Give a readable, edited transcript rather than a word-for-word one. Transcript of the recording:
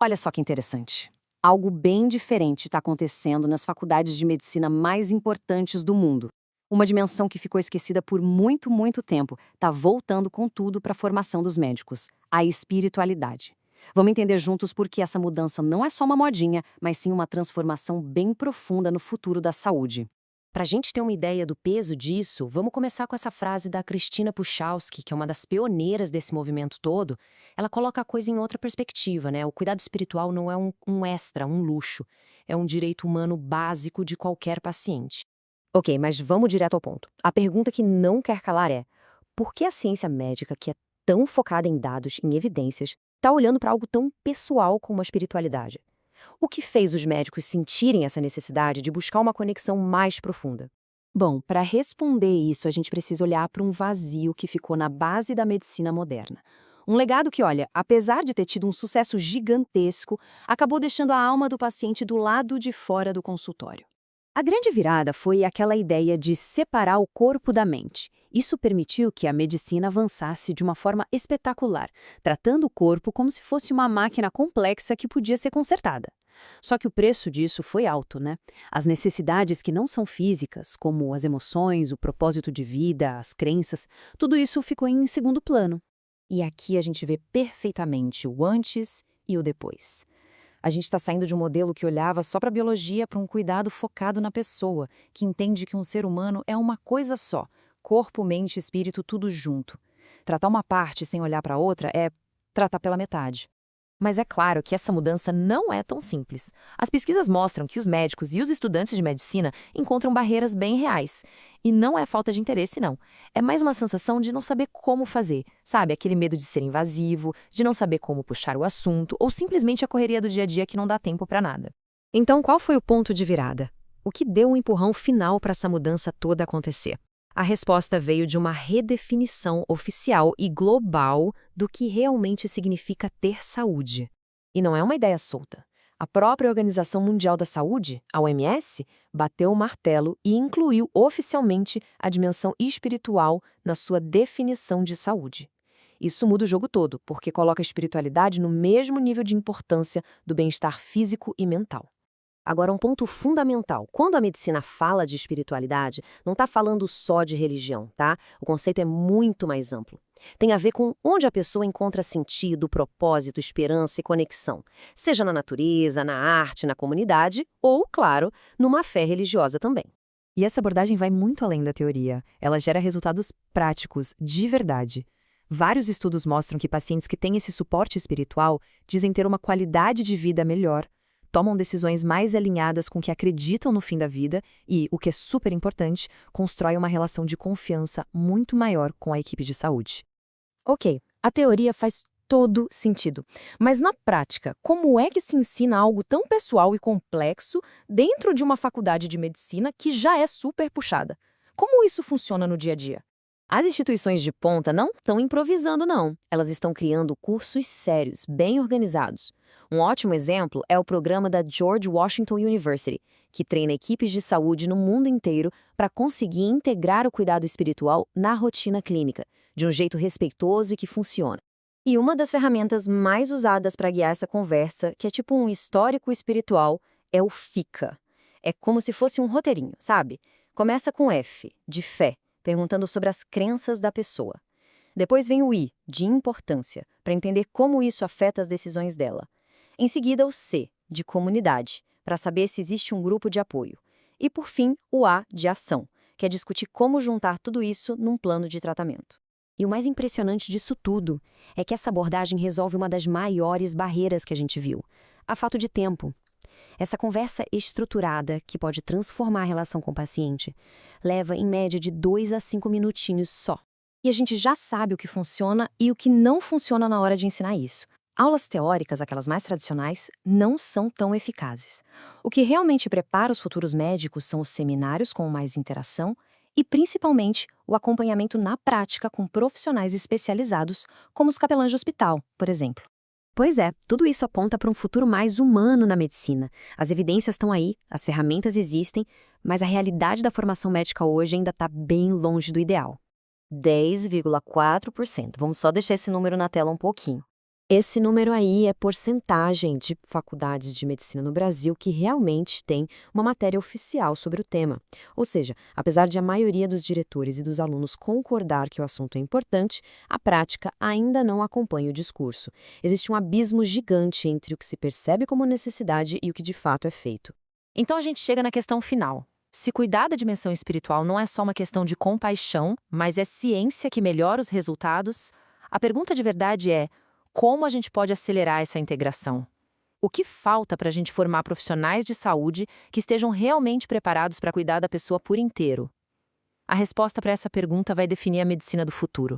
Olha só que interessante. Algo bem diferente está acontecendo nas faculdades de medicina mais importantes do mundo. Uma dimensão que ficou esquecida por muito, muito tempo está voltando com tudo para a formação dos médicos: a espiritualidade. Vamos entender juntos por que essa mudança não é só uma modinha, mas sim uma transformação bem profunda no futuro da saúde. Para a gente ter uma ideia do peso disso, vamos começar com essa frase da Christina Puchalski, que é uma das pioneiras desse movimento todo. Ela coloca a coisa em outra perspectiva, né? O cuidado espiritual não é um extra, um luxo. É um direito humano básico de qualquer paciente. Ok, mas vamos direto ao ponto. A pergunta que não quer calar é: por que a ciência médica, que é tão focada em dados, em evidências, está olhando para algo tão pessoal como a espiritualidade? O que fez os médicos sentirem essa necessidade de buscar uma conexão mais profunda? Bom, para responder isso, a gente precisa olhar para um vazio que ficou na base da medicina moderna. Um legado que, olha, apesar de ter tido um sucesso gigantesco, acabou deixando a alma do paciente do lado de fora do consultório. A grande virada foi aquela ideia de separar o corpo da mente. Isso permitiu que a medicina avançasse de uma forma espetacular, tratando o corpo como se fosse uma máquina complexa que podia ser consertada. Só que o preço disso foi alto, né? As necessidades que não são físicas, como as emoções, o propósito de vida, as crenças, tudo isso ficou em segundo plano. E aqui a gente vê perfeitamente o antes e o depois. A gente está saindo de um modelo que olhava só para a biologia para um cuidado focado na pessoa, que entende que um ser humano é uma coisa só: corpo, mente e espírito, tudo junto. Tratar uma parte sem olhar para a outra é tratar pela metade. Mas é claro que essa mudança não é tão simples. As pesquisas mostram que os médicos e os estudantes de medicina encontram barreiras bem reais. E não é falta de interesse, não. É mais uma sensação de não saber como fazer, sabe? Aquele medo de ser invasivo, de não saber como puxar o assunto, ou simplesmente a correria do dia a dia que não dá tempo para nada. Então, qual foi o ponto de virada? O que deu um empurrão final para essa mudança toda acontecer? A resposta veio de uma redefinição oficial e global do que realmente significa ter saúde. E não é uma ideia solta. A própria Organização Mundial da Saúde, a OMS, bateu o martelo e incluiu oficialmente a dimensão espiritual na sua definição de saúde. Isso muda o jogo todo, porque coloca a espiritualidade no mesmo nível de importância do bem-estar físico e mental. Agora, um ponto fundamental. Quando a medicina fala de espiritualidade, não está falando só de religião, tá? O conceito é muito mais amplo. Tem a ver com onde a pessoa encontra sentido, propósito, esperança e conexão. Seja na natureza, na arte, na comunidade ou, claro, numa fé religiosa também. E essa abordagem vai muito além da teoria. Ela gera resultados práticos, de verdade. Vários estudos mostram que pacientes que têm esse suporte espiritual dizem ter uma qualidade de vida melhor, tomam decisões mais alinhadas com o que acreditam no fim da vida e, o que é super importante, constrói uma relação de confiança muito maior com a equipe de saúde. Ok, a teoria faz todo sentido. Mas na prática, como é que se ensina algo tão pessoal e complexo dentro de uma faculdade de medicina que já é super puxada? Como isso funciona no dia a dia? As instituições de ponta não estão improvisando, não. Elas estão criando cursos sérios, bem organizados. Um ótimo exemplo é o programa da George Washington University, que treina equipes de saúde no mundo inteiro para conseguir integrar o cuidado espiritual na rotina clínica, de um jeito respeitoso e que funciona. E uma das ferramentas mais usadas para guiar essa conversa, que é tipo um histórico espiritual, é o FICA. É como se fosse um roteirinho, sabe? Começa com F, de fé, perguntando sobre as crenças da pessoa. Depois vem o I, de importância, para entender como isso afeta as decisões dela. Em seguida, o C, de comunidade, para saber se existe um grupo de apoio. E, por fim, o A, de ação, que é discutir como juntar tudo isso num plano de tratamento. E o mais impressionante disso tudo é que essa abordagem resolve uma das maiores barreiras que a gente viu: a falta de tempo. Essa conversa estruturada, que pode transformar a relação com o paciente, leva em média de 2 a 5 minutinhos só. E a gente já sabe o que funciona e o que não funciona na hora de ensinar isso. Aulas teóricas, aquelas mais tradicionais, não são tão eficazes. O que realmente prepara os futuros médicos são os seminários com mais interação e, principalmente, o acompanhamento na prática com profissionais especializados, como os capelães de hospital, por exemplo. Pois é, tudo isso aponta para um futuro mais humano na medicina. As evidências estão aí, as ferramentas existem, mas a realidade da formação médica hoje ainda está bem longe do ideal. 10,4%. Vamos só deixar esse número na tela um pouquinho. Esse número aí é porcentagem de faculdades de medicina no Brasil que realmente tem uma matéria oficial sobre o tema. Ou seja, apesar de a maioria dos diretores e dos alunos concordar que o assunto é importante, a prática ainda não acompanha o discurso. Existe um abismo gigante entre o que se percebe como necessidade e o que de fato é feito. Então a gente chega na questão final. Se cuidar da dimensão espiritual não é só uma questão de compaixão, mas é ciência que melhora os resultados, a pergunta de verdade é: como a gente pode acelerar essa integração? O que falta para a gente formar profissionais de saúde que estejam realmente preparados para cuidar da pessoa por inteiro? A resposta para essa pergunta vai definir a medicina do futuro.